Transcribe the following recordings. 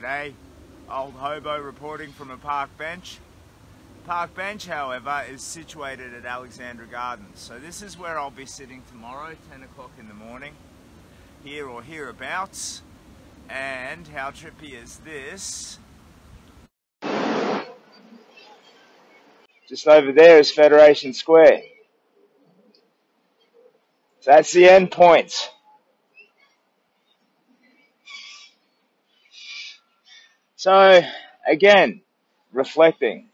G'day, old hobo reporting from a park bench. Park bench, however, is situated at Alexandra Gardens. So this is where I'll be sitting tomorrow, 10 o'clock in the morning, here or hereabouts. And how trippy is this? Just over there is Federation Square. So that's the end point. So, again, reflecting.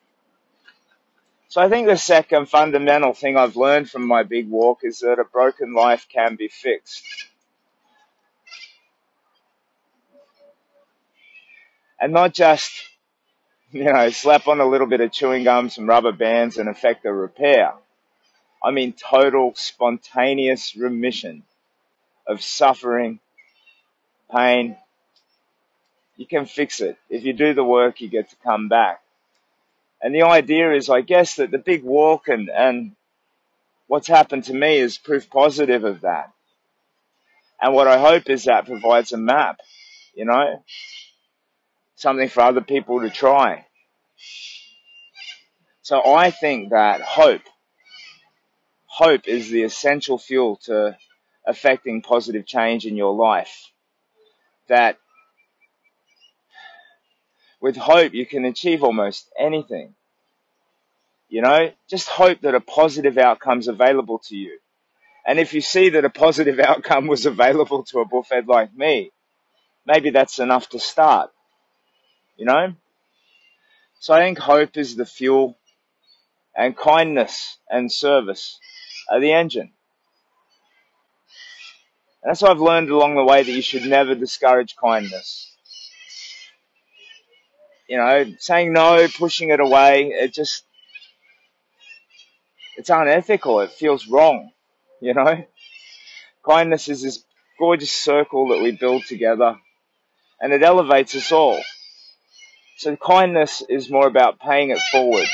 So I think the second fundamental thing I've learned from my big walk is that a broken life can be fixed. And not just, slap on a little bit of chewing gum, some rubber bands and effect a repair. I mean total spontaneous remission of suffering, pain. You can fix it. If you do the work, you get to come back. And the idea is, I guess, that the big walk and what's happened to me is proof positive of that. And what I hope is that provides a map, something for other people to try. So I think that hope is the essential fuel to affecting positive change in your life. That with hope, you can achieve almost anything. Just hope that a positive outcome is available to you. And if you see that a positive outcome was available to a bullfed like me, maybe that's enough to start, So I think hope is the fuel, and kindness and service are the engine. And that's what I've learned along the way, that you should never discourage kindness. Saying no, pushing it away, it's unethical. It feels wrong, Kindness is this gorgeous circle that we build together, and it elevates us all. So kindness is more about paying it forward,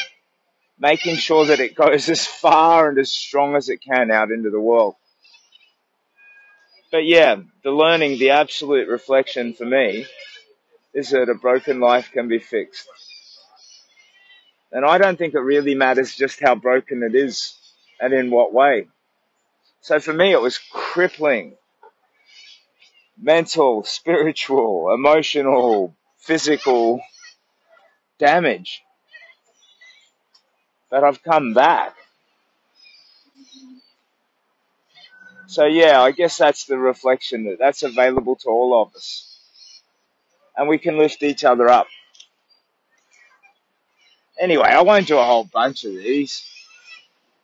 making sure that it goes as far and as strong as it can out into the world. But yeah, the learning, the absolute reflection for me is that a broken life can be fixed. And I don't think it really matters just how broken it is and in what way. So for me, it was crippling. Mental, spiritual, emotional, physical damage. But I've come back. So yeah, I guess that's the reflection, that's available to all of us. And we can lift each other up. Anyway, I won't do a whole bunch of these.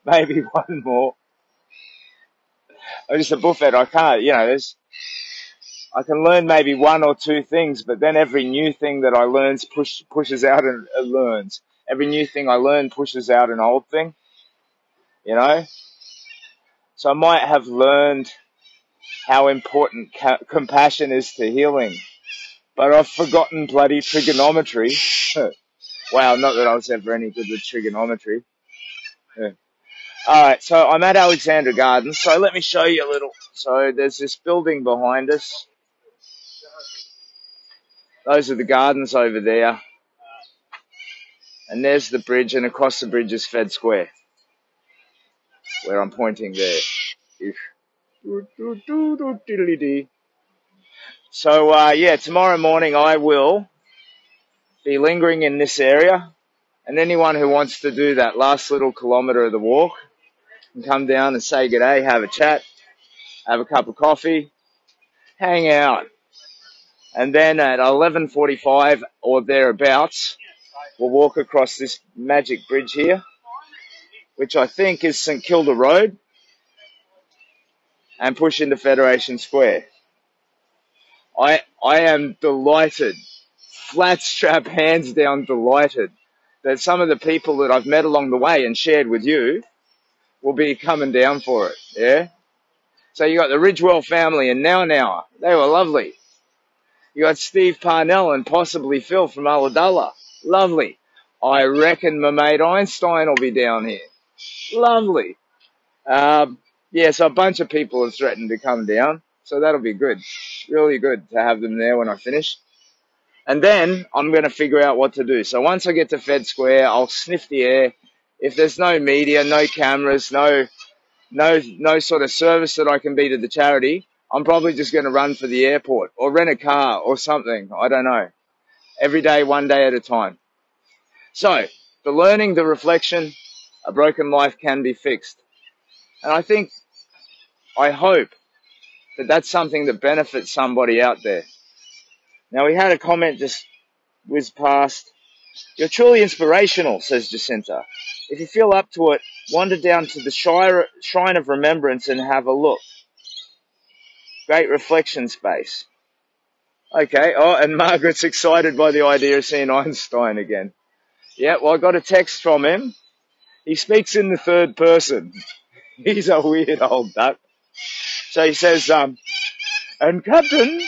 Maybe one more. I'm just a bullfed. I can't, I can learn maybe one or two things, but then every new thing that I learn pushes out and learns. Every new thing I learn pushes out an old thing, So I might have learned how important compassion is to healing, but I've forgotten bloody trigonometry. Wow, not that I was ever any good with trigonometry. Yeah. Alright, so I'm at Alexandra Gardens, so let me show you a little. So there's this building behind us. Those are the gardens over there. And there's the bridge, and across the bridge is Fed Square, where I'm pointing there. So, yeah, tomorrow morning I will be lingering in this area. And anyone who wants to do that last little kilometre of the walk can come down and say g'day, have a chat, have a cup of coffee, hang out. And then at 11:45 or thereabouts, we'll walk across this magic bridge here, which I think is St Kilda Road, and push into Federation Square. I am delighted, flat strap, hands down delighted, that some of the people that I've met along the way and shared with you will be coming down for it, yeah? So you got the Ridgewell family and Now. They were lovely. You got Steve Parnell and possibly Phil from Ulladulla. Lovely. I reckon my mate Einstein will be down here. Lovely. Yeah, so a bunch of people have threatened to come down, so that'll be good. Really good to have them there when I finish. And then I'm going to figure out what to do. So once I get to Fed Square, I'll sniff the air. If there's no media, no cameras, no sort of service that I can be to the charity, I'm probably just going to run for the airport or rent a car or something. I don't know. Every day, one day at a time. So the learning, the reflection, a broken life can be fixed. And I hope that that's something that benefits somebody out there. Now, we had a comment just whiz past. You're truly inspirational, says Jacinta. If you feel up to it, wander down to the Shrine of Remembrance and have a look. Great reflection space. Okay, oh, and Margaret's excited by the idea of seeing Einstein again. Yeah, well, I got a text from him. He speaks in the third person. He's a weird old duck. So he says, and Captain,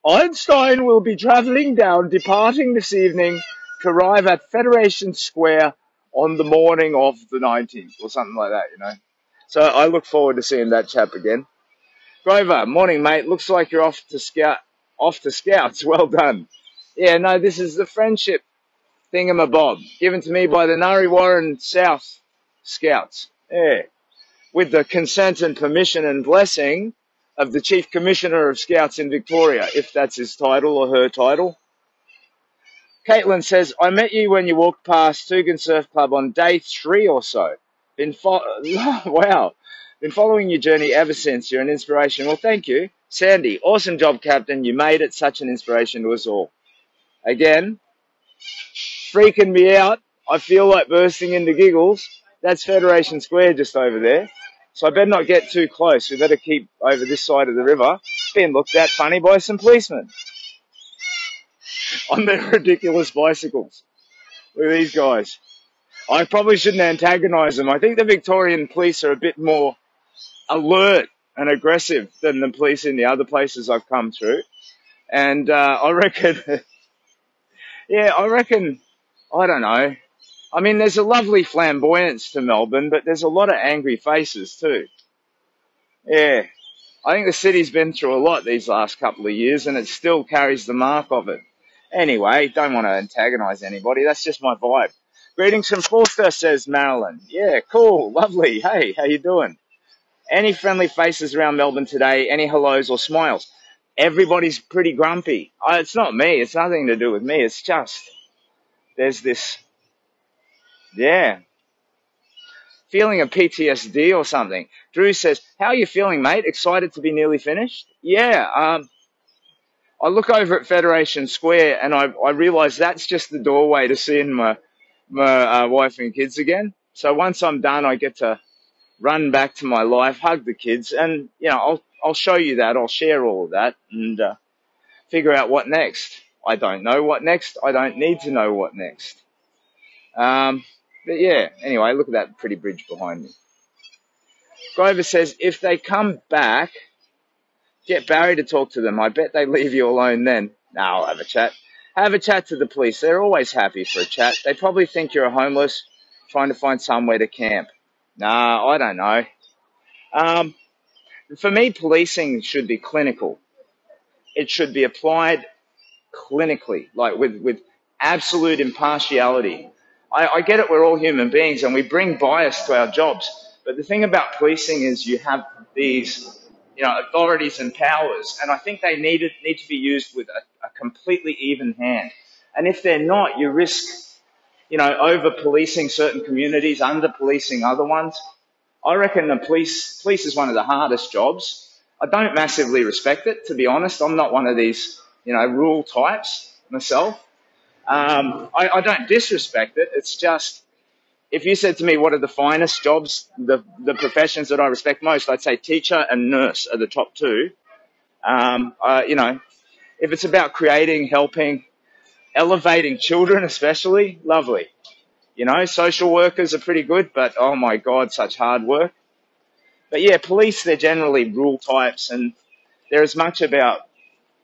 Einstein will be travelling down, departing this evening to arrive at Federation Square on the morning of the 19th, or something like that, you know. So I look forward to seeing that chap again. Grover, morning, mate. Looks like you're off to Scouts. Well done. Yeah, no, this is the friendship thingamabob given to me by the Nari Warren South Scouts. Yeah, with the consent and permission and blessing of the Chief Commissioner of Scouts in Victoria, if that's his title or her title. Caitlin says, I met you when you walked past Tugan Surf Club on day 3 or so. Wow. Been following your journey ever since. You're an inspiration. Well, thank you. Sandy, awesome job, Captain. You made it such an inspiration to us all. Again, freaking me out. I feel like bursting into giggles. That's Federation Square just over there. So I better not get too close. We better keep over this side of the river. Being looked at funny by some policemen on their ridiculous bicycles. Look at these guys. I probably shouldn't antagonise them. I think the Victorian police are a bit more alert and aggressive than the police in the other places I've come through. And I reckon, I don't know. I mean, there's a lovely flamboyance to Melbourne, but there's a lot of angry faces too. Yeah, I think the city's been through a lot these last couple of years, and it still carries the mark of it. Anyway, don't want to antagonise anybody. That's just my vibe. Greetings from Forster, says Marilyn. Yeah, cool, lovely. Hey, how you doing? Any friendly faces around Melbourne today? Any hellos or smiles? Everybody's pretty grumpy. It's not me. It's nothing to do with me. It's just, there's this, yeah, feeling of PTSD or something. Drew says, how are you feeling, mate? Excited to be nearly finished? Yeah, I look over at Federation Square and I realise that's just the doorway to seeing my wife and kids again. So once I'm done, I get to run back to my life, hug the kids, and you know, I'll show you that. I'll share all of that and figure out what next. I don't know what next. I don't need to know what next. But yeah, anyway, look at that pretty bridge behind me. Grover says, if they come back, get Barry to talk to them. I bet they leave you alone then. No, I'll have a chat. Have a chat to the police. They're always happy for a chat. They probably think you're a homeless trying to find somewhere to camp. Nah, I don't know. For me, policing should be clinical. It should be applied clinically, like with absolute impartiality. I get it, we're all human beings and we bring bias to our jobs. But the thing about policing is you have these, you know, authorities and powers, and I think they need to be used with a completely even hand. And if they're not, you risk, you know, over-policing certain communities, under-policing other ones. I reckon the police is one of the hardest jobs. I don't massively respect it, to be honest. I'm not one of these, you know, rule types myself. I don't disrespect it. It's just, if you said to me, what are the finest jobs, the professions that I respect most, I'd say teacher and nurse are the top two. You know, if it's about creating, helping, elevating children especially, lovely. You know, social workers are pretty good, but oh my God, such hard work. But yeah, police, they're generally rule types, and they're as much about,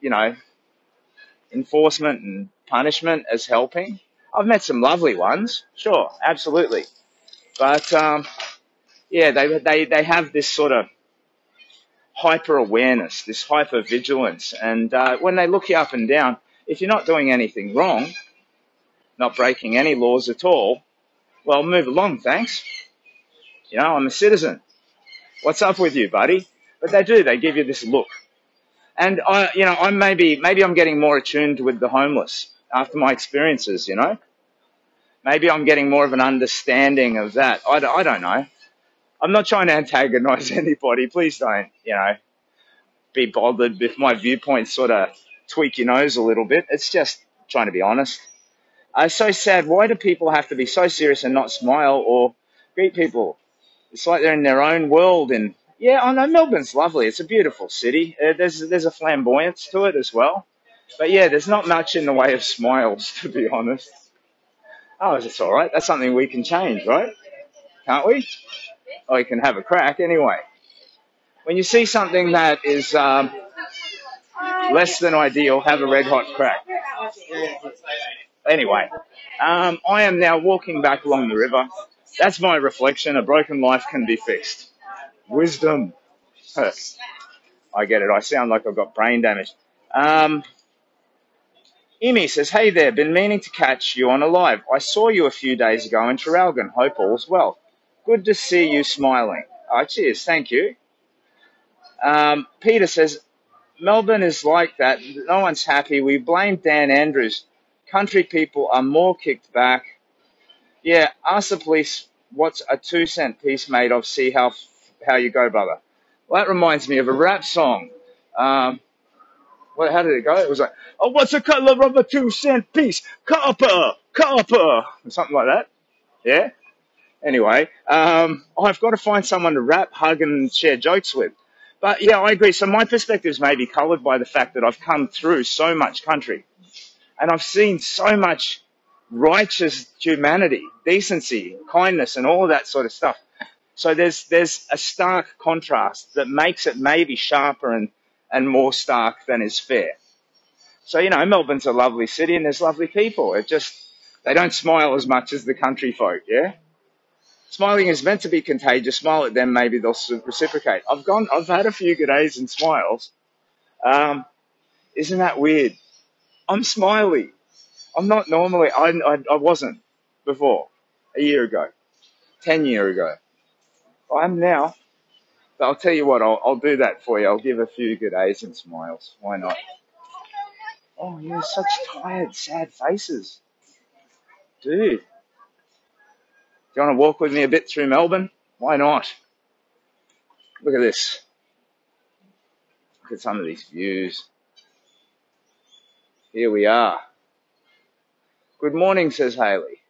you know, enforcement and punishment as helping. I've met some lovely ones, sure, absolutely. But yeah, they have this sort of hyper awareness, this hyper vigilance, and when they look you up and down, if you're not doing anything wrong, not breaking any laws at all, well, move along, thanks. You know, I'm a citizen. What's up with you, buddy? But they do. They give you this look. And I'm maybe I'm getting more attuned with the homeless after my experiences. Maybe I'm getting more of an understanding of that. I don't know. I'm not trying to antagonize anybody. Please don't, be bothered if my viewpoints sort of tweak your nose a little bit. It's just trying to be honest. It's so sad. Why do people have to be so serious and not smile or greet people? It's like they're in their own world. And yeah, I know Melbourne's lovely. It's a beautiful city. There's a flamboyance to it as well. But yeah, there's not much in the way of smiles, to be honest. Oh, it's all right. That's something we can change, right? Can't we? Or we can have a crack anyway. When you see something that is less than ideal, have a red hot crack. Anyway, I am now walking back along the river. That's my reflection. A broken life can be fixed. Wisdom. I get it. I sound like I've got brain damage. Imi says, hey there, been meaning to catch you on a live. I saw you a few days ago in Traralgon. Hope all's well. Good to see you smiling. Oh, cheers. Thank you. Peter says, Melbourne is like that. No one's happy. We blame Dan Andrews. Country people are more kicked back. Yeah, ask the police what's a 2-cent piece made of. See how you go, brother. Well, that reminds me of a rap song. How did it go? It was like, oh, what's the color of a 2-cent piece? Copper, or something like that. Yeah. Anyway, I've got to find someone to rap, hug, and share jokes with. But yeah, I agree. So my perspectives may be coloured by the fact that I've come through so much country, and I've seen so much righteous humanity, decency, kindness, and all of that sort of stuff. So there's a stark contrast that makes it maybe sharper and more stark than is fair. So, Melbourne's a lovely city and there's lovely people. They don't smile as much as the country folk, yeah? Smiling is meant to be contagious. Smile at them, maybe they'll reciprocate. I've had a few good days and smiles. Isn't that weird? I'm smiley. I'm not normally, I wasn't before, a year ago, 10 years ago. I'm now. But I'll tell you what, I'll do that for you. I'll give a few good A's and smiles. Why not? Oh, you're such tired, sad faces. Dude. Do you want to walk with me a bit through Melbourne? Why not? Look at this. Look at some of these views. Here we are. Good morning, says Haley.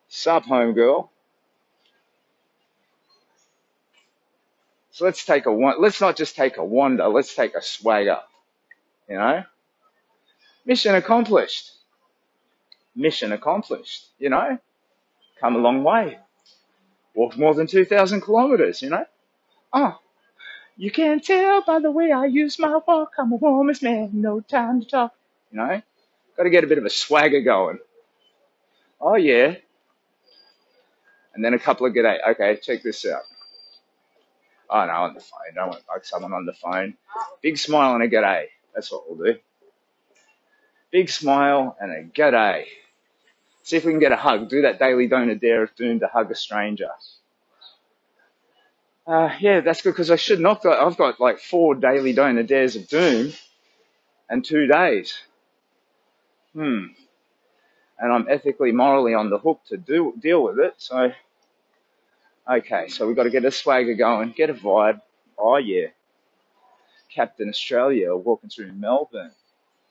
Sup, homegirl. So let's not just take a wander, let's take a swagger. Mission accomplished. Mission accomplished, Come a long way. Walked more than 2,000 kilometers, Oh, you can tell by the way I use my walk. I'm a woman's man, no time to talk. Got to get a bit of a swagger going. Oh, yeah. And then a couple of g'day. Okay, check this out. Oh, no, on the phone. Don't want like someone on the phone. Big smile and a g'day. That's what we'll do. Big smile and a g'day. See if we can get a hug. Do that daily donor dare of doom to hug a stranger. Yeah, that's good because I've got like 4 daily donor dares of doom and 2 days. And I'm ethically, morally on the hook to deal with it. So, okay, so we've got to get a swagger going, get a vibe. Oh, yeah. Captain Australia walking through Melbourne.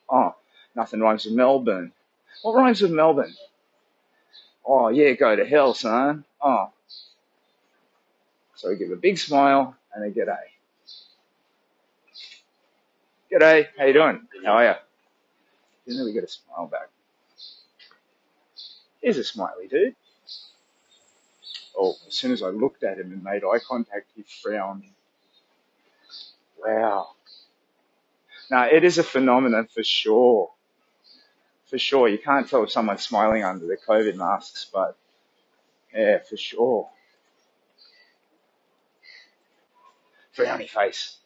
Oh, nothing rhymes with Melbourne. What rhymes with Melbourne? Oh, yeah, go to hell, son. Oh. So we give a big smile and a g'day. G'day, how you doing? How are you? Didn't really get a smile back. Here's a smiley dude. Oh, as soon as I looked at him and made eye contact, he frowned. Wow. Now, it is a phenomenon for sure. For sure. You can't tell if someone's smiling under their COVID masks, but yeah, for sure. Frowny face.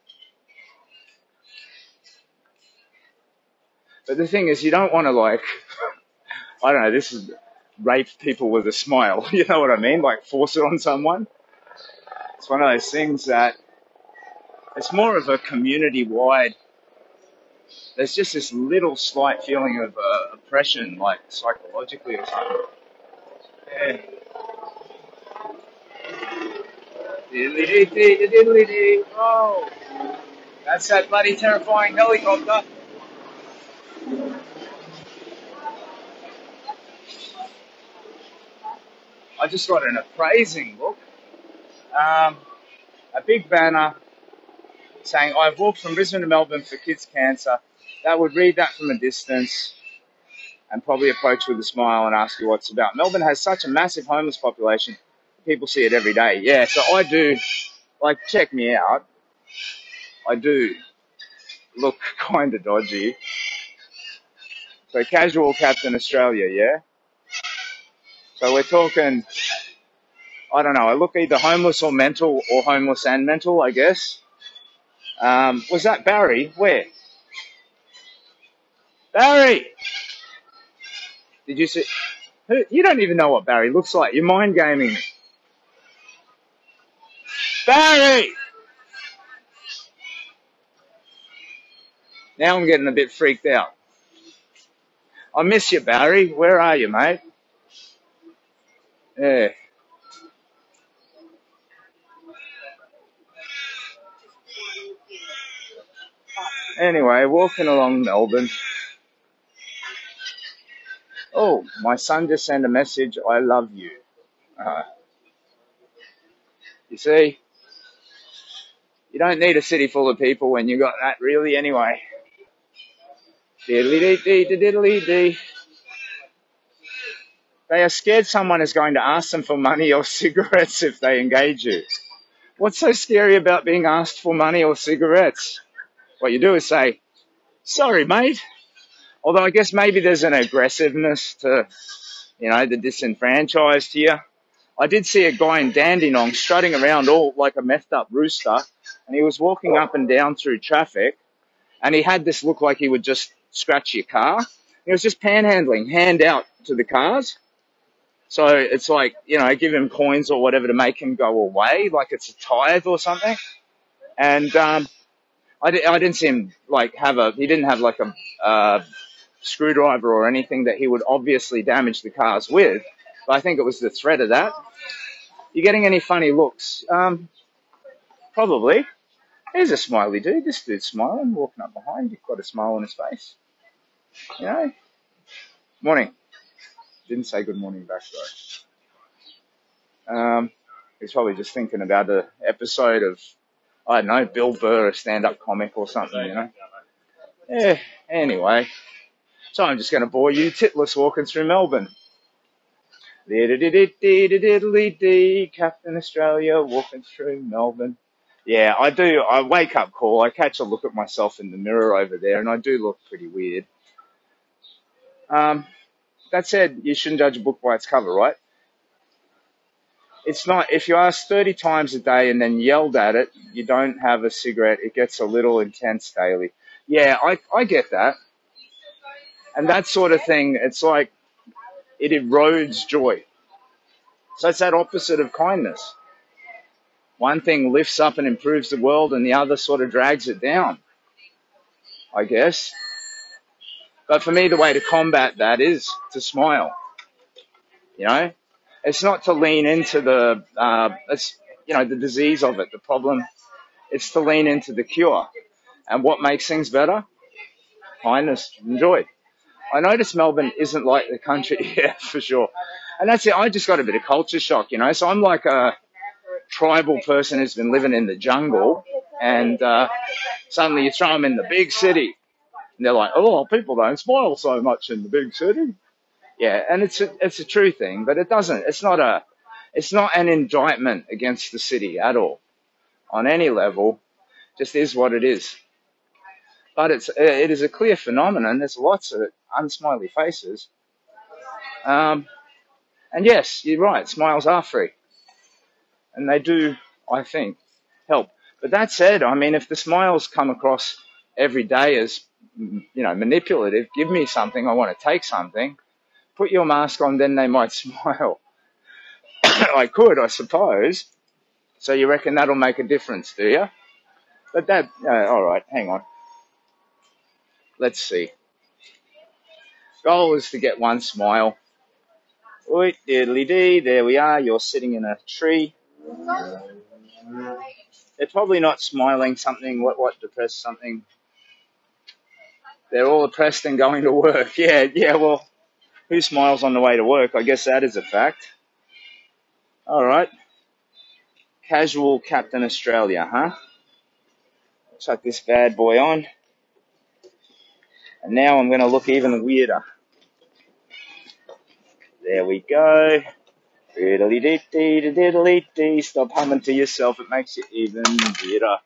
But the thing is, you don't want to like, I don't know, this is rape people with a smile. You know what I mean? Like force it on someone. It's one of those things that it's more of a community-wide. There's just this little slight feeling of oppression, like psychologically or something. Yeah. Diddly-dee-dee-diddly-dee. Oh, that's that bloody terrifying helicopter. I just got an appraising look. A big banner saying, I've walked from Brisbane to Melbourne for kids' cancer. That would read that from a distance and probably approach with a smile and ask you what it's about. Melbourne has such a massive homeless population. People see it every day. Yeah, so I do, like, check me out. I do look kind of dodgy. So casual Captain Australia, yeah? So we're talking, I don't know, I look either homeless or mental or homeless and mental, I guess. Was that Barry? Where? Barry! Did you see? You don't even know what Barry looks like. You're mind gaming me. Barry! Now I'm getting a bit freaked out. I miss you, Barry. Where are you, mate? Yeah. Anyway, walking along Melbourne. Oh, my son just sent a message. I love you. You see, you don't need a city full of people when you got that really anyway. Diddly-dee-dee-diddly-dee. They are scared someone is going to ask them for money or cigarettes if they engage you. What's so scary about being asked for money or cigarettes? What you do is say, sorry, mate. Although I guess maybe there's an aggressiveness to, you know, the disenfranchised here. I did see a guy in Dandenong strutting around all like a methed up rooster, and he was walking up and down through traffic, and he had this look like he would just scratch your car. He was just panhandling, hand out to the cars. So it's like, you know, give him coins or whatever to make him go away, like it's a tithe or something. And I didn't see him like he didn't have like a screwdriver or anything that he would obviously damage the cars with. But I think it was the threat of that. You getting any funny looks? Probably. Here's a smiley dude. This dude's smiling, walking up behind. You've got a smile on his face. You know? Morning. Didn't say good morning back though. He's probably just thinking about an episode of, I don't know, Bill Burr, a stand-up comic or something, you know? Yeah, anyway. So I'm just going to bore you titless walking through Melbourne. Captain Australia walking through Melbourne. Yeah, I do. I wake up call. I catch a look at myself in the mirror over there, and I do look pretty weird. That said, you shouldn't judge a book by its cover, right? It's not, if you ask 30 times a day and then yelled at it, you don't have a cigarette, it gets a little intense daily. Yeah, I get that. And that sort of thing, it's like, it erodes joy. So it's that opposite of kindness. One thing lifts up and improves the world and the other sort of drags it down, I guess. But for me, the way to combat that is to smile. You know? It's not to lean into the disease of it, the problem. It's to lean into the cure. And what makes things better? Kindness and joy. I notice Melbourne isn't like the country, yeah, for sure. And that's it. I just got a bit of culture shock, you know. So I'm like a tribal person who's been living in the jungle, and suddenly you throw them in the big city, and they're like, "Oh, people don't smile so much in the big city." Yeah, and it's a true thing, but it doesn't. It's not an indictment against the city at all, on any level. Just is what it is. But it is a clear phenomenon. There's lots of unsmiley faces. And yes, you're right. Smiles are free, and they do, I think, help. But that said, I mean, if the smiles come across every day as manipulative. Give me something. I want to take something. Put your mask on, then they might smile. I could, I suppose. So you reckon that'll make a difference, do you? But all right, hang on. Let's see. Goal is to get one smile. Oi, diddly-dee, there we are. You're sitting in a tree. They're probably not smiling something. What depressed something? They're all depressed and going to work. Yeah, well, who smiles on the way to work? I guess that is a fact. All right. Casual Captain Australia, huh? Chuck this bad boy on. And now I'm going to look even weirder. There we go. Diddly-dee-dee-diddly-dee. Stop humming to yourself. It makes it even weirder.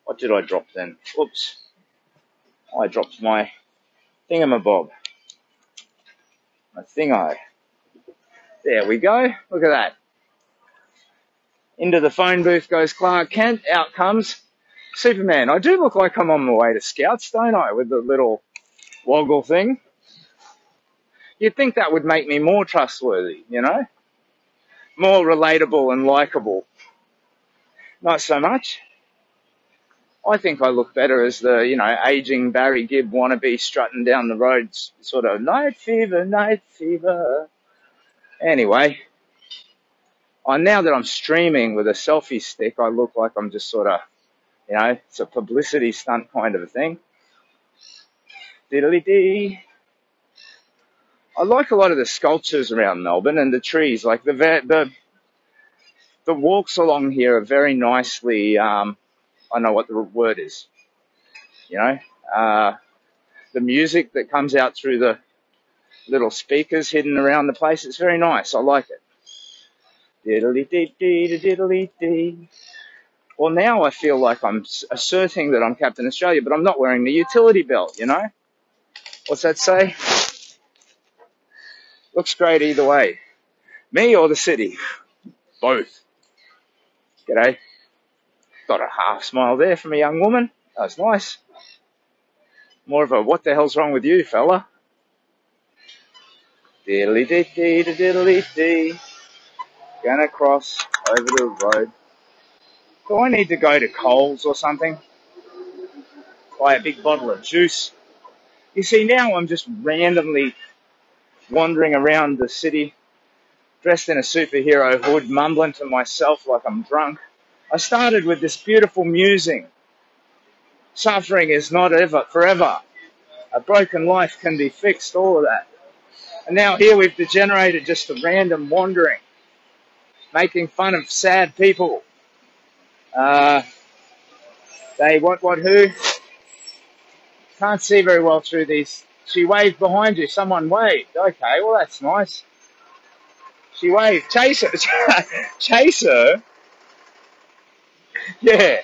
What did I drop then? Oops. I dropped my thingamabob. My thingo. There we go. Look at that. Into the phone booth goes Clark Kent. Out comes Superman. I do look like I'm on my way to Scouts, don't I? With the little woggle thing. You'd think that would make me more trustworthy, More relatable and likable. Not so much. I think I look better as the, aging Barry Gibb wannabe strutting down the road, sort of night fever, night fever. Anyway, now that I'm streaming with a selfie stick, I look like I'm just sort of, it's a publicity stunt kind of a thing. Diddly-dee. I like a lot of the sculptures around Melbourne and the trees. Like the walks along here are very nicely, I don't know what the word is, the music that comes out through the little speakers hidden around the place, it's very nice. I like it. Diddly-dee-dee, diddly-dee. Well, now I feel like I'm asserting that I'm Captain Australia, but I'm not wearing the utility belt, What's that say? Looks great either way. Me or the city? Both. G'day. Got a half smile there from a young woman. That was nice. More of a, what the hell's wrong with you, fella? Diddly-dee-dee, diddly-dee. Gonna cross over the road. Do I need to go to Coles or something? Buy a big bottle of juice? You see, now I'm just randomly wandering around the city, dressed in a superhero hood, mumbling to myself like I'm drunk. I started with this beautiful musing. Suffering is not ever forever. A broken life can be fixed, all of that. And now here we've degenerated just to random wandering, making fun of sad people. Who? Can't see very well through these. She waved behind you. Someone waved. Okay, well, that's nice. She waved. Chase her. Chase her? Yeah.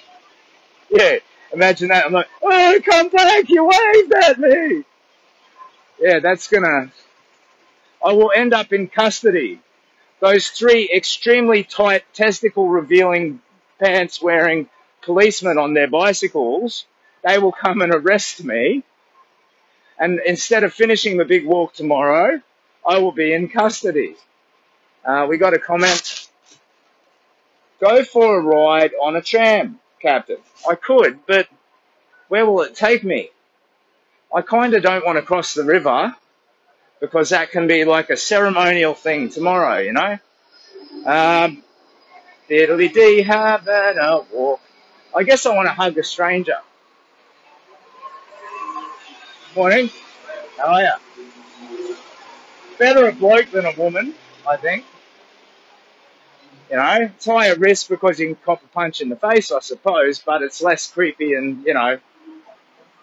Imagine that. I'm like, oh, come back. You waved at me. Yeah, I will end up in custody. Those 3 extremely tight, testicle-revealing, pants-wearing policemen on their bicycles, they will come and arrest me. And instead of finishing the big walk tomorrow, I will be in custody. We got a comment. Go for a ride on a tram, Captain. I could, but where will it take me? I kind of don't want to cross the river because that can be like a ceremonial thing tomorrow, Diddly-dee, having a walk. I guess I want to hug a stranger. Morning. How are you? Better a bloke than a woman, I think. It's higher risk because you can cop a punch in the face, I suppose, but it's less creepy and,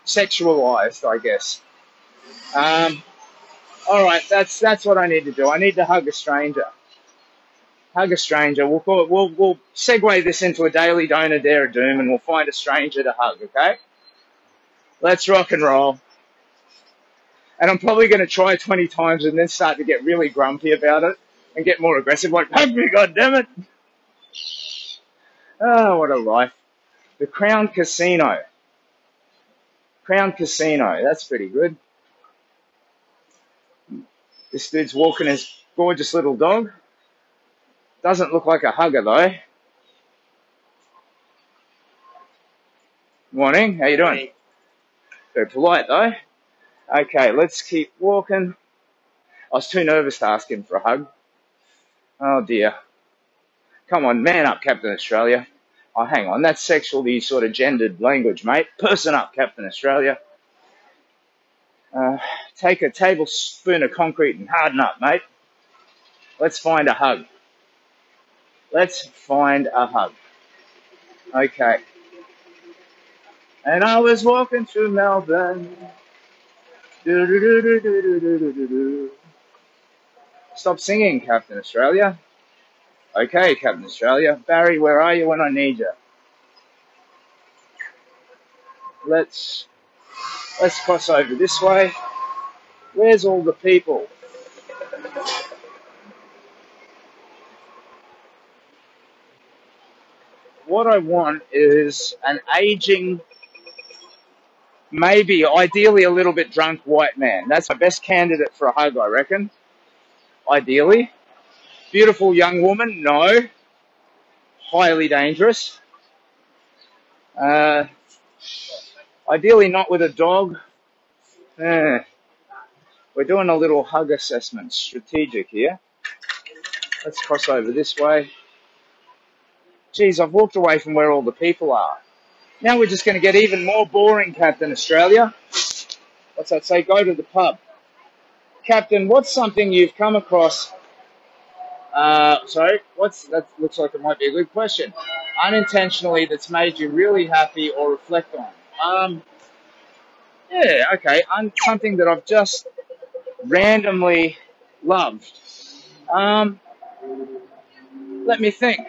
sexualized, I guess. All right, that's what I need to do. I need to hug a stranger. Hug a stranger. We'll segue this into a daily donor dare of doom, and we'll find a stranger to hug. Okay? Let's rock and roll. And I'm probably going to try 20 times and then start to get really grumpy about it and get more aggressive, like, hug me, goddammit. Oh, what a life. The Crown Casino. Crown Casino, that's pretty good. This dude's walking his gorgeous little dog. Doesn't look like a hugger though. Morning, how you doing? Very polite though. Okay, let's keep walking. I was too nervous to ask him for a hug. Oh dear. Come on, man up, Captain Australia. Oh, hang on, that's sexually sort of gendered language, mate. Person up, Captain Australia. Take a tablespoon of concrete and harden up, mate. Let's find a hug. Let's find a hug. Okay. And I was walking through Melbourne. Stop singing, Captain Australia. Okay, Captain Australia. Barry, where are you when I need you? Let's cross over this way. Where's all the people? What I want is an aging, maybe ideally a little bit drunk white man. That's my best candidate for a hug, I reckon. Ideally. Beautiful young woman? No. Highly dangerous. Ideally not with a dog. We're doing a little hug assessment, strategic here. Let's cross over this way. Geez, I've walked away from where all the people are. Now we're just going to get even more boring, Captain Australia. What's that say? Go to the pub. Captain, what's something you've come across? That looks like it might be a good question. Unintentionally, that's made you really happy or reflect on. Yeah, okay. Something that I've just randomly loved. Let me think.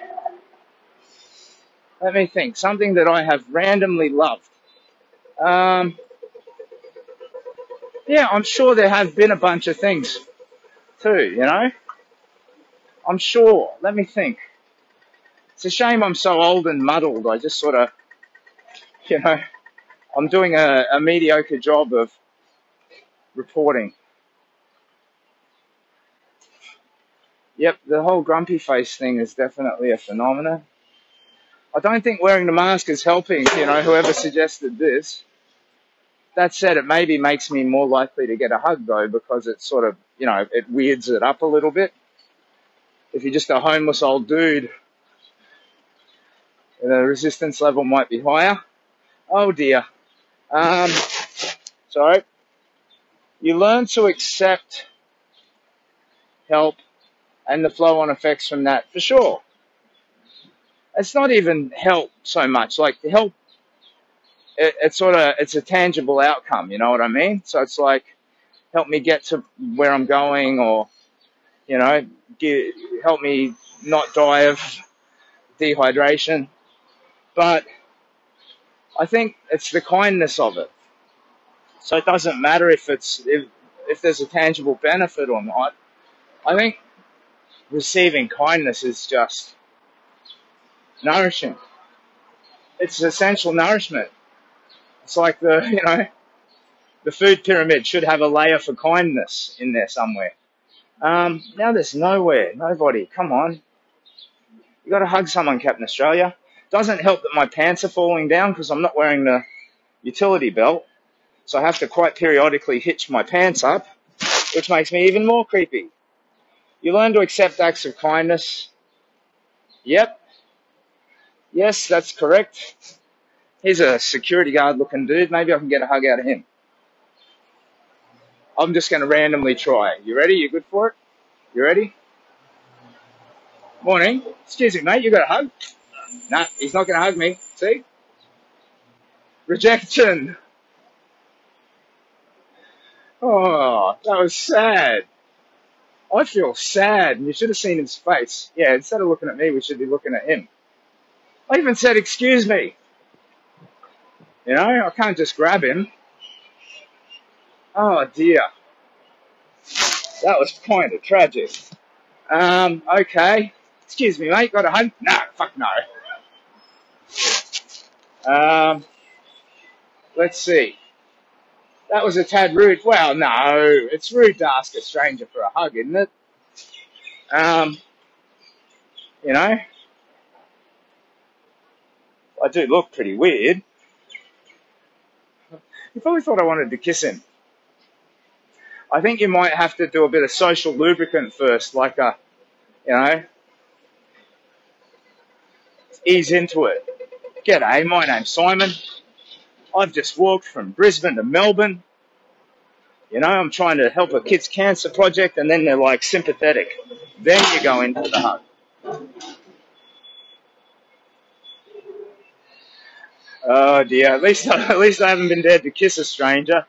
Something that I have randomly loved. Yeah, I'm sure there have been a bunch of things too, you know? I'm sure. Let me think. It's a shame I'm so old and muddled. I just sort of, you know, I'm doing a mediocre job of reporting. Yep, the whole grumpy face thing is definitely a phenomenon. I don't think wearing the mask is helping, you know, whoever suggested this. That said, it maybe makes me more likely to get a hug, though, because it sort of, you know, it weirds it up a little bit. If you're just a homeless old dude, the resistance level might be higher. Oh, dear. Sorry. You learn to accept help and the flow-on effects from that, for sure. It's not even help so much. Like, the help, it's a tangible outcome, you know what I mean? So it's like, help me get to where I'm going, or, you know, help me not die of dehydration. But I think it's the kindness of it. So it doesn't matter if there's a tangible benefit or not. I think receiving kindness is just nourishing. It's essential nourishment. It's like the food pyramid should have a layer for kindness in there somewhere. Now there's nobody. Come on. You got to hug someone, Captain Australia. Doesn't help that my pants are falling down because I'm not wearing the utility belt. So I have to quite periodically hitch my pants up, which makes me even more creepy. You learn to accept acts of kindness. Yep. Yes, that's correct. He's a security guard looking dude. Maybe I can get a hug out of him. I'm just going to randomly try. You ready? You good for it? You ready? Morning. Excuse me, mate. You got a hug? Nah, he's not going to hug me. See? Rejection. Oh, that was sad. I feel sad, and you should have seen his face. Yeah, instead of looking at me, we should be looking at him. I even said, excuse me. You know, I can't just grab him. Oh, dear. That was kind of tragic. Okay. Excuse me, mate. Got a hug? No, fuck no. Let's see. That was a tad rude. Well, no, it's rude to ask a stranger for a hug, isn't it? You know, I do look pretty weird. You probably thought I wanted to kiss him. I think you might have to do a bit of social lubricant first, like you know, ease into it. G'day, my name's Simon. I've just walked from Brisbane to Melbourne. You know, I'm trying to help a kid's cancer project, and then they're like sympathetic. Then you go into the hug. Oh dear, at least I haven't been dared to kiss a stranger.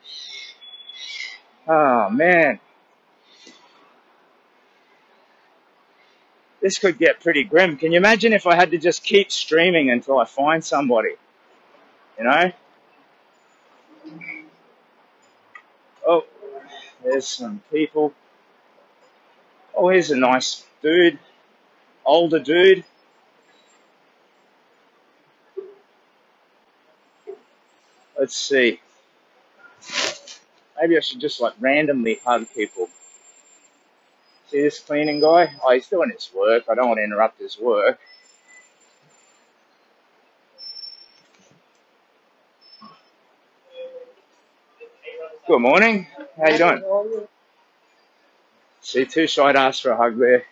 Oh man. This could get pretty grim. Can you imagine if I had to just keep streaming until I find somebody? You know? Oh, there's some people. Oh, here's a nice dude. Older dude. Let's see. Maybe I should just like randomly hug people. See this cleaning guy? Oh, he's doing his work. I don't want to interrupt his work. Good morning. How you doing? See, too shy to ask for a hug there.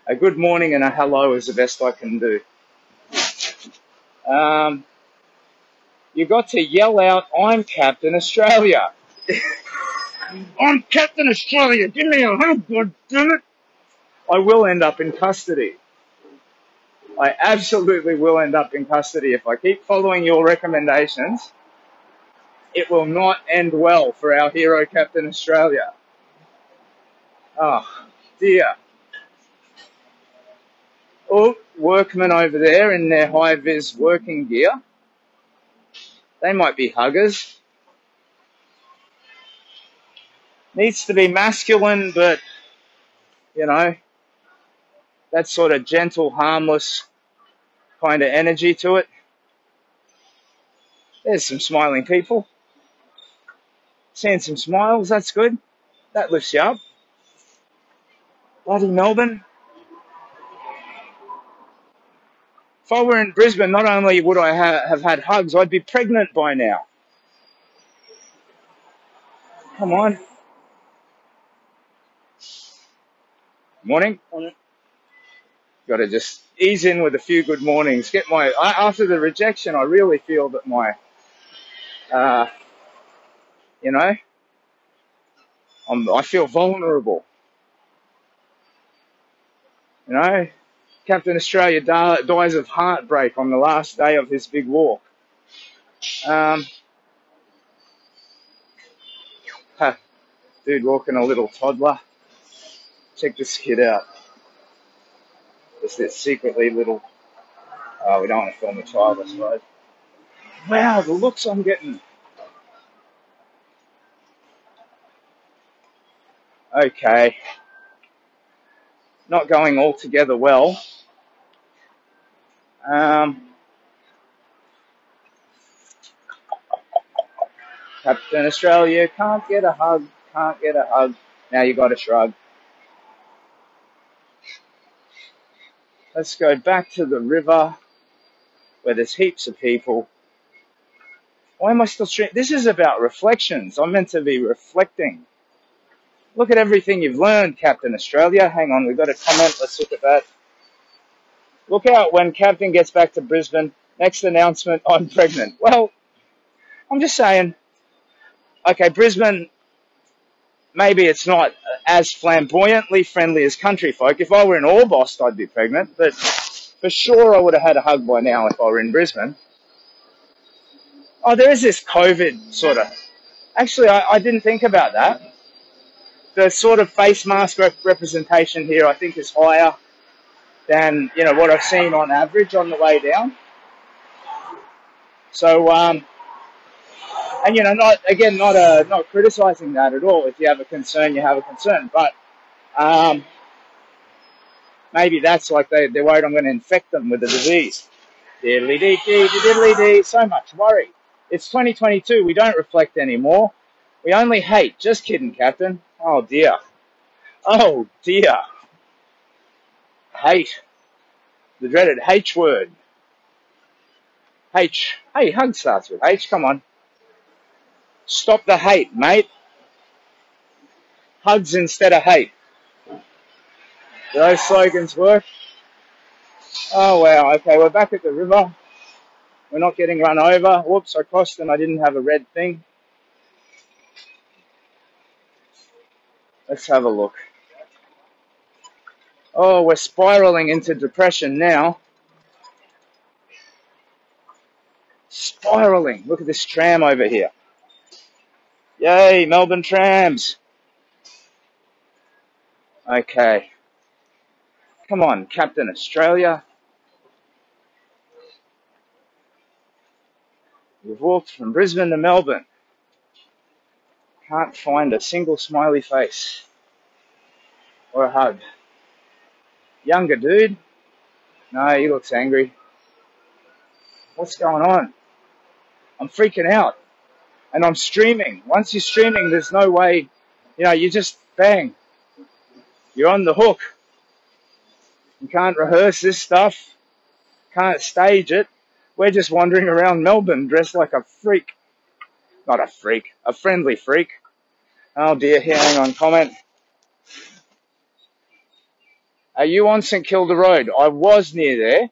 A good morning and a hello is the best I can do. You got to yell out, I'm Captain Australia. I'm Captain Australia. Give me a hug, God damn it. I will end up in custody. I absolutely will end up in custody. If I keep following your recommendations, it will not end well for our hero, Captain Australia. Oh, dear. Oh, workmen over there in their high-vis working gear. They might be huggers. Needs to be masculine, but, you know, that sort of gentle, harmless kind of energy to it. There's some smiling people. Seeing some smiles, that's good. That lifts you up. Bloody Melbourne. If I were in Brisbane, not only would I have had hugs, I'd be pregnant by now. Come on. Morning. Got to just ease in with a few good mornings. After the rejection, I really feel that my, you know, I feel vulnerable. You know, Captain Australia dies of heartbreak on the last day of his big walk. Dude walking a little toddler. Check this kid out. Just this secretly little... Oh, we don't want to film a child, I suppose. Wow, the looks I'm getting. Okay. Not going altogether well. Captain Australia, can't get a hug, can't get a hug. Now you got to shrug. Let's go back to the river where there's heaps of people. Why am I still streaming? This is about reflections. I'm meant to be reflecting. Look at everything you've learned, Captain Australia. Hang on, we've got a comment. Let's look at that. Look out when Captain gets back to Brisbane. Next announcement, I'm pregnant. Well, I'm just saying, okay, Brisbane, maybe it's not as flamboyantly friendly as country folk. If I were in Orbost, I'd be pregnant, but for sure I would have had a hug by now if I were in Brisbane. Oh, there is this COVID sort of... Actually, I didn't think about that. The sort of face mask representation here, I think, is higher than, you know, what I've seen on average on the way down. So, and, you know, not criticising that at all. If you have a concern, you have a concern. But maybe that's like they're worried I'm going to infect them with the disease. Diddly-dee-dee, diddly-dee, so much worry. It's 2022. We don't reflect anymore. We only hate. Just kidding, Captain. Oh, dear. Oh, dear. Hate. The dreaded H word. H. Hey, hug starts with H. Come on. Stop the hate, mate. Hugs instead of hate. Do those slogans work? Oh, wow. Okay, we're back at the river. We're not getting run over. Whoops, I crossed and I didn't have a red thing. Let's have a look. Oh, we're spiraling into depression now. Spiraling. Look at this tram over here. Yay, Melbourne trams. Okay. Come on, Captain Australia. We've walked from Brisbane to Melbourne. Can't find a single smiley face or a hug. Younger dude. No, he looks angry. What's going on? I'm freaking out. And I'm streaming. Once you're streaming, there's no way, you just bang. You're on the hook. You can't rehearse this stuff. Can't stage it. We're just wandering around Melbourne dressed like a freak. Not a freak, a friendly freak. Oh dear, hang on, comment. Are you on St Kilda Road? I was near there.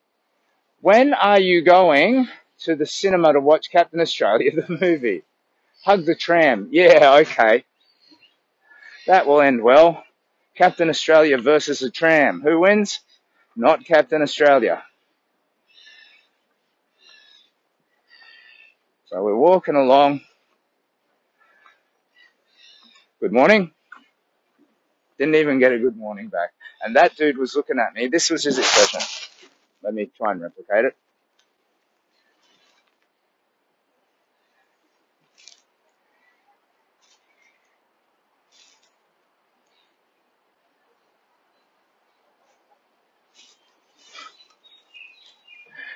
When are you going to the cinema to watch Captain Australia, the movie? Hug the tram. Yeah, okay. That will end well. Captain Australia versus the tram. Who wins? Not Captain Australia. So we're walking along. Good morning. Didn't even get a good morning back. And that dude was looking at me. This was his expression. Let me try and replicate it.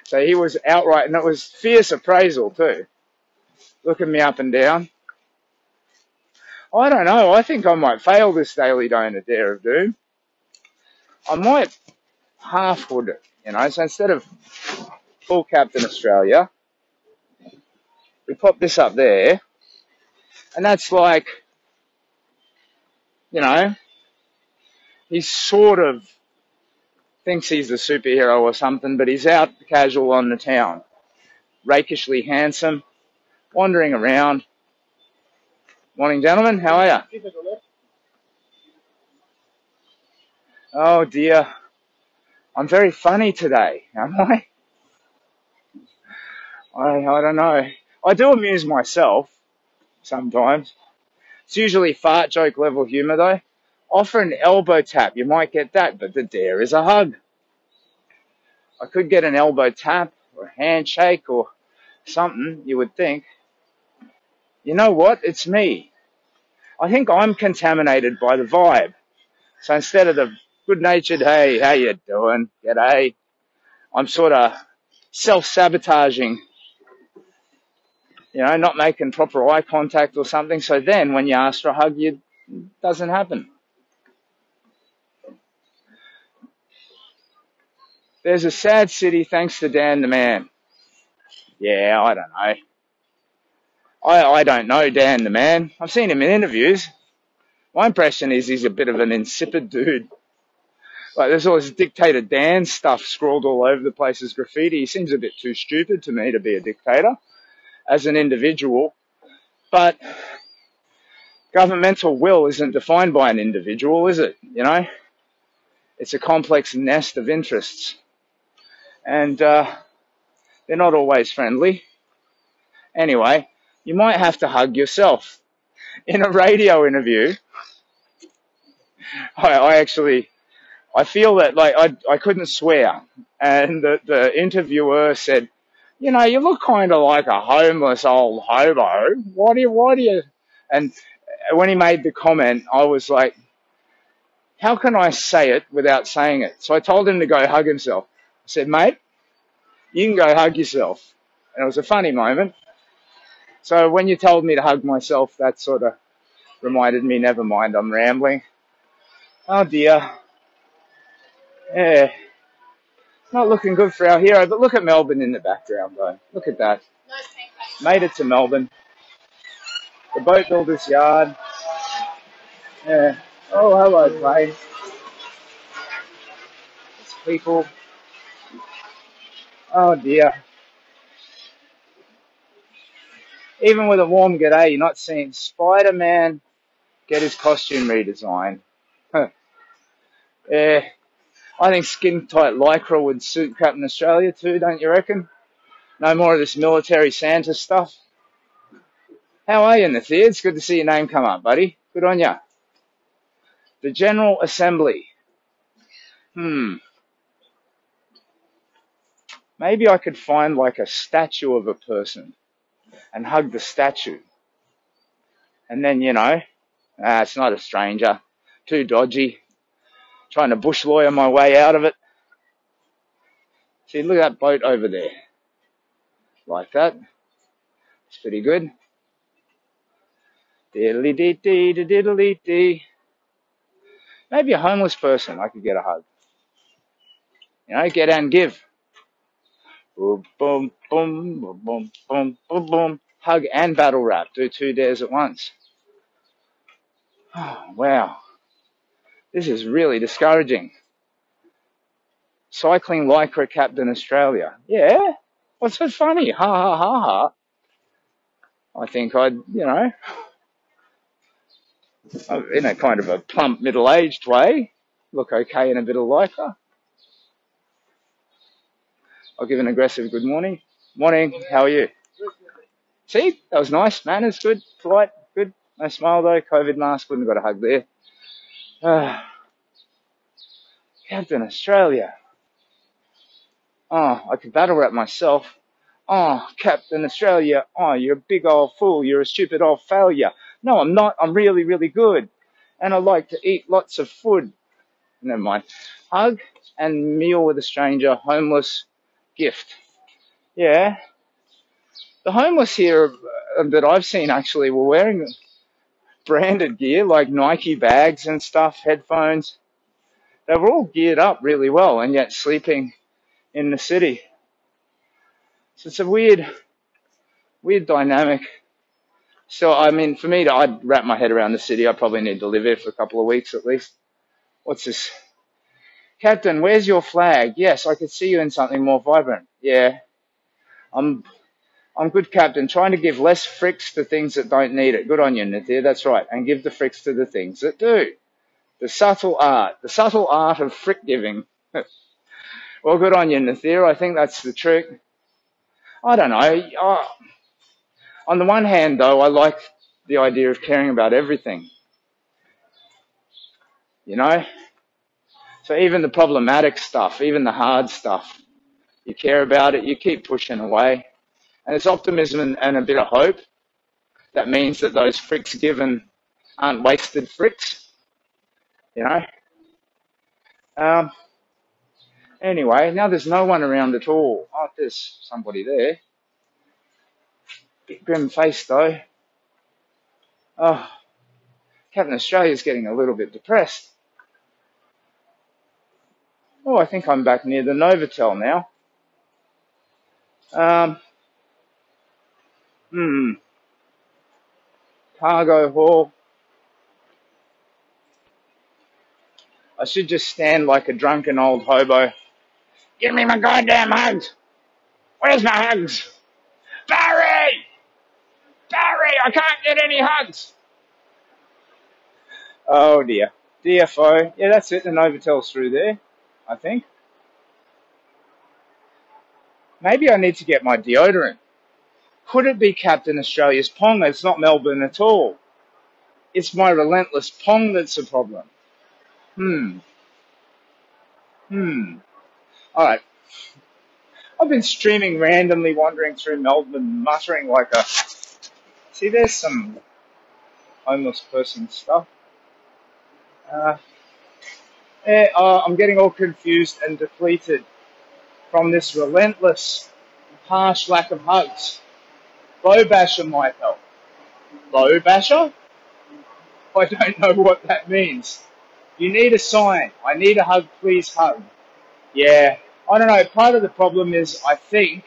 So he was outright, and it was fierce appraisal too. Looking me up and down. I don't know. I think I might fail this daily donor dare of doom. I might half-hood it, So instead of full Captain Australia, we pop this up there, and that's like, he sort of thinks he's a superhero or something, but he's out casual on the town, rakishly handsome, wandering around. Morning, gentlemen. How are you? Oh, dear. I'm very funny today, am I? I don't know. I do amuse myself sometimes. It's usually fart joke level humour, though. Offer an elbow tap. You might get that, but the dare is a hug. I could get an elbow tap or a handshake or something, you would think. You know what? It's me. I think I'm contaminated by the vibe. So instead of the good-natured, hey, how you doing? G'day. I'm sort of self-sabotaging, not making proper eye contact or something. So then when you ask for a hug, it doesn't happen. There's a sad city thanks to Dan the Man. Yeah, I don't know. I don't know Dan the Man. I've seen him in interviews. My impression is he's a bit of an insipid dude. Like, there's all this Dictator Dan stuff scrawled all over the place as graffiti. He seems a bit too stupid to me to be a dictator as an individual. But governmental will isn't defined by an individual, is it? It's a complex nest of interests. And they're not always friendly. Anyway, you might have to hug yourself. In a radio interview, I feel that I couldn't swear, and the interviewer said, you look kind of like a homeless old hobo. Why do you? And when he made the comment, I was like, how can I say it without saying it? So I told him to go hug himself. I said, mate, you can go hug yourself. And it was a funny moment. So when you told me to hug myself, that sort of reminded me, never mind, I'm rambling. Oh dear. Yeah, not looking good for our hero, but look at Melbourne in the background though. Look at that. Made it to Melbourne. The boat builder's yard. Yeah. Oh, hello, plane. There's people. Oh dear. Even with a warm g'day, you're not seeing Spider-Man get his costume redesigned. Huh. Yeah. I think skin-tight lycra would suit Captain Australia too, don't you reckon? No more of this military Santa stuff. How are you, Nathia? It's good to see your name come up, buddy. Good on ya. The General Assembly. Maybe I could find like a statue of a person and hug the statue. And then, it's not a stranger. Too dodgy. Trying to bush lawyer my way out of it. See, look at that boat over there. Like that. It's pretty good. Diddly-dee-dee-diddly-dee. Maybe a homeless person I could get a hug. Get and give. Boom, boom, boom, boom, boom, boom, boom, boom. Hug and battle rap. Do 2 dares at once. Oh, wow. This is really discouraging. Cycling lycra Captain Australia. Yeah? What's so funny? Ha ha ha ha. I think I'd, in a kind of a plump middle-aged way, look okay in a bit of lycra. I'll give an aggressive good morning. Morning, how are you? See, that was nice. Manners, good, polite, good. No smile though, COVID mask, wouldn't have got a hug there. Captain Australia. Oh, I could battle rap myself. Oh, Captain Australia. Oh, you're a big old fool. You're a stupid old failure. No, I'm not. I'm really, really good. And I like to eat lots of food. Never mind. Hug and meal with a stranger. Homeless. Gift. Yeah. The homeless here that I've seen actually were wearing branded gear like Nike bags and stuff, headphones. They were all geared up really well and yet sleeping in the city. So it's a weird dynamic. So, I mean, for me I'd wrap my head around the city. I probably need to live here for a couple of weeks at least. What's this? Captain, where's your flag? Yes, I could see you in something more vibrant. Yeah, I'm good, Captain. Trying to give less fricks to things that don't need it. Good on you, Nathia. That's right. And give the fricks to the things that do. The subtle art of frick giving. Well, good on you, Nathia. I think that's the trick. I don't know. On the one hand, though, I like the idea of caring about everything. So even the problematic stuff, even the hard stuff, you care about it, you keep pushing away. And it's optimism and a bit of hope. That means that those fricks given aren't wasted fricks. Anyway, now there's no one around at all. Oh, there's somebody there. Bit grim face, though. Oh, Captain Australia's getting a little bit depressed. Oh, I think I'm back near the Novotel now. Cargo hall. I should just stand like a drunken old hobo. Give me my goddamn hugs. Where's my hugs? Barry! Barry, I can't get any hugs. Oh dear. DFO. Yeah, that's it. The Novotel's through there, I think. Maybe I need to get my deodorant. Could it be Captain Australia's pong? It's not Melbourne at all. It's my relentless pong that's a problem. Alright. I've been streaming randomly, wandering through Melbourne, muttering like a... See, there's some homeless person stuff. I'm getting all confused and depleted from this relentless, harsh lack of hugs. Bow basher might help. Bow basher? I don't know what that means. You need a sign. I need a hug, please hug. Yeah, I don't know. Part of the problem is I think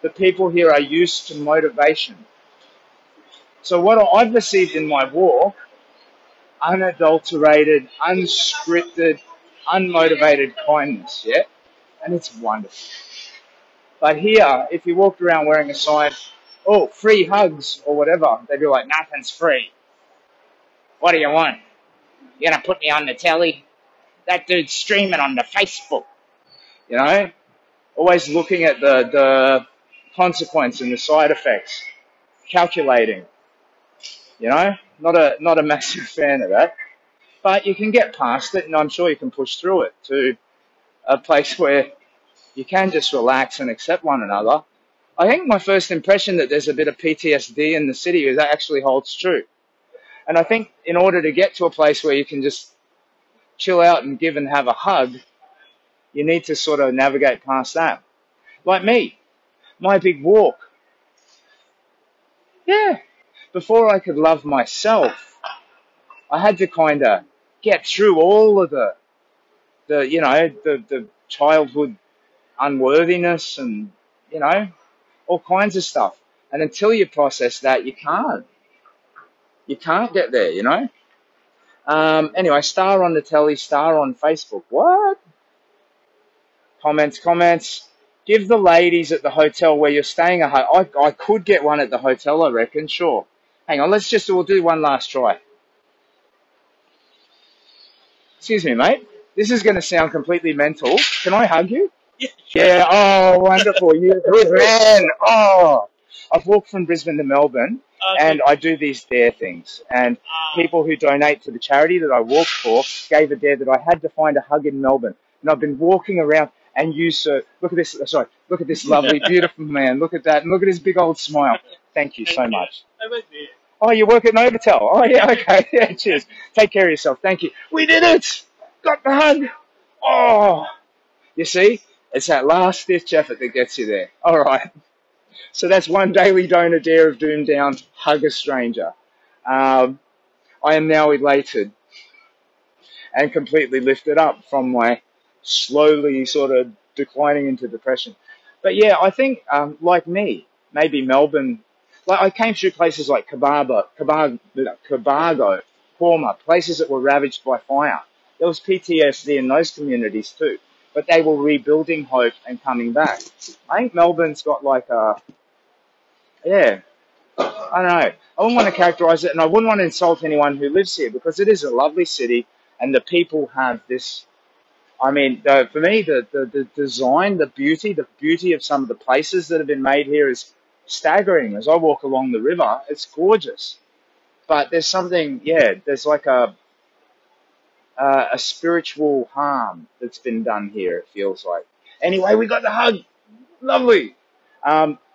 the people here are used to motivation. So what I've received in my walk, unadulterated, unscripted, unmotivated kindness, yeah? And it's wonderful. But here, if you walked around wearing a sign, oh, free hugs or whatever, they'd be like, nothing's free. What do you want? You're going to put me on the telly? That dude's streaming on the Facebook. You know? Always looking at the consequence and the side effects. Calculating. You know? Not a massive fan of that. But you can get past it, and I'm sure you can push through it to a place where you can just relax and accept one another. I think my first impression that there's a bit of PTSD in the city is that actually holds true. And I think in order to get to a place where you can just chill out and give and have a hug, you need to sort of navigate past that. Like me, my big walk. Yeah. Before I could love myself, I had to kind of get through all of the childhood unworthiness and, all kinds of stuff. And until you process that, you can't. You can't get there, Anyway, star on the telly, star on Facebook. What? Comments. Give the ladies at the hotel where you're staying a hug. I could get one at the hotel, I reckon, sure. Hang on, we'll do one last try. Excuse me, mate. This is going to sound completely mental. Can I hug you? Yeah, oh, wonderful. You're a good man. Oh, I've walked from Brisbane to Melbourne, and I do these dare things. And people who donate to the charity that I walked for gave a dare that I had to find a hug in Melbourne. And I've been walking around, and you, sir, look at this lovely, beautiful man. Look at that, and look at his big old smile. Thank you so much. Oh, you work at Novotel? Oh, yeah, okay. Yeah, cheers. Take care of yourself. Thank you. We did it! Got the hug! Oh! You see? It's that last-ditch effort that gets you there. All right. So that's one daily donor dare of doom down. Hug a stranger. I am now elated and completely lifted up from my slowly sort of declining into depression. But yeah, I think, like me, maybe Melbourne, like I came through places like Cabargo, Palmer, places that were ravaged by fire. There was PTSD in those communities too, but they were rebuilding hope and coming back. I think Melbourne's got like I don't know. I wouldn't want to characterize it, and I wouldn't want to insult anyone who lives here because it is a lovely city, and the people have this. I mean, for me, the design, the beauty of some of the places that have been made here is staggering. As I walk along the river, it's gorgeous. But there's something, there's like a spiritual harm that's been done here, it feels like. Anyway, we got the hug. Lovely.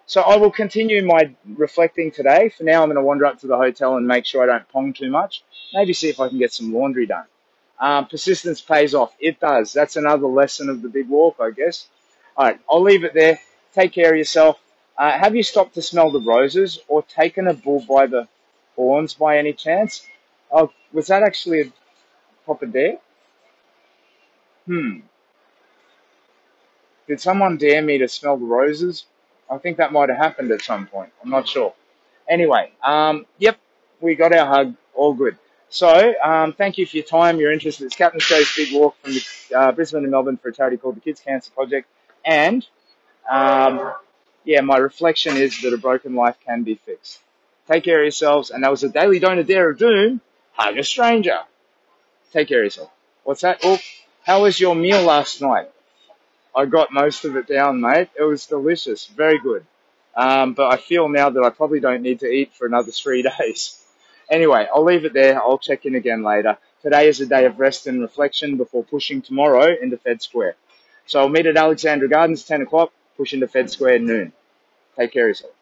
So I will continue my reflecting today. For now, I'm going to wander up to the hotel and make sure I don't pong too much. Maybe see if I can get some laundry done. Persistence pays off. It does. That's another lesson of the big walk, I guess. All right, I'll leave it there. Take care of yourself. Have you stopped to smell the roses or taken a bull by the horns by any chance? Oh, was that actually a proper dare? Did someone dare me to smell the roses? I think that might have happened at some point. I'm not sure. Anyway, yep, we got our hug. All good. So, thank you for your time, your interest. It's Captain Joe's Big Walk from Brisbane to Melbourne for a charity called the Kids Cancer Project. And, my reflection is that a broken life can be fixed. Take care of yourselves. And that was a daily donor dare of doom. Hug a stranger. Take care of yourself. What's that? Oh, how was your meal last night? I got most of it down, mate. It was delicious. Very good. But I feel now that I probably don't need to eat for another 3 days. Anyway, I'll leave it there. I'll check in again later. Today is a day of rest and reflection before pushing tomorrow into Fed Square. So I'll meet at Alexandra Gardens, 10 o'clock, push into Fed Square noon. Take care of yourself.